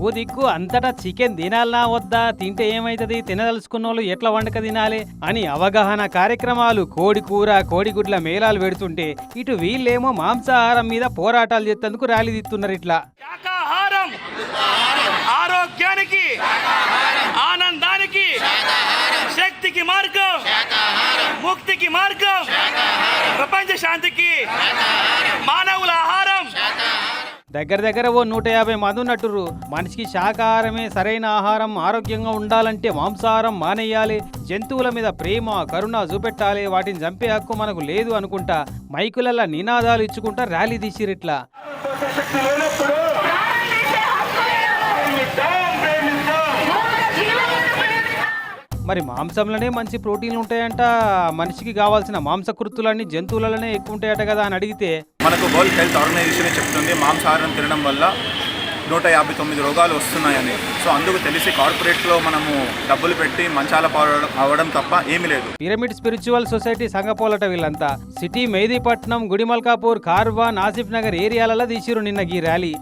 ఓ దిక్కు అంతటా చికెన్ తినాలనా వద్దా, తింటే ఏమైతుంది, తినదలుచుకున్న వాళ్ళు ఎట్లా వండక తినాలి అని అవగాహన కార్యక్రమాలు, కోడి కూర కోడిగుడ్ల మేళాలు పెడుతుంటే ఇటు వీళ్ళేమో మాంసాహారం మీద పోరాటాలు చేసేందుకు ర్యాలీ తీస్తున్నారు. ఇట్లా శాకాహారం ఆరోగ్యానికి, ఆనందానికి, శక్తికి మార్గం, ముక్తికి మార్గం, ప్రపంచ శాంతికి మానవుల ఆహారం. దగ్గర ఓ 150 మంది ఉన్నట్టుర్రు. మనిషికి శాకాహారమే సరైన ఆహారం, ఆరోగ్యంగా ఉండాలంటే మాంసాహారం మానేయాలి, జంతువుల మీద ప్రేమ కరుణ చూపెట్టాలి, వాటిని చంపే హక్కు మనకు లేదు అనుకుంటా మైకులల్లా నినాదాలు ఇచ్చుకుంటా ర్యాలీ తీసిరిట్లా. మరి మాంసంలోనే మంచి ప్రోటీన్లు ఉంటాయంట, మనిషికి కావాల్సిన మాంసకృతులన్నీ జంతువులలోనే ఎక్కువ ఉంటాయట కదా అని అడిగితే మనకు వరల్డ్ హెల్త్ ఆర్గనైజేషన్ చెప్తుంది మాంసాహారం తినడం వల్ల 159 రోగాలు వస్తున్నాయని. సో అందుకు తెలిసి కార్పొరేట్లో మనము డబ్బులు పెట్టి మంచాల అవడం తప్ప ఏమీ లేదు. పిరమిడ్ స్పిరిచువల్ సొసైటీ సంగపోలట వీళ్ళంతా. సిటీ మెహదీపట్నం, గుడిమల్కాపూర్, కార్వాన్, ఆసిఫ్ నగర్ ఏరియాలలో తీసిరు నిన్న ఈ ర్యాలీ.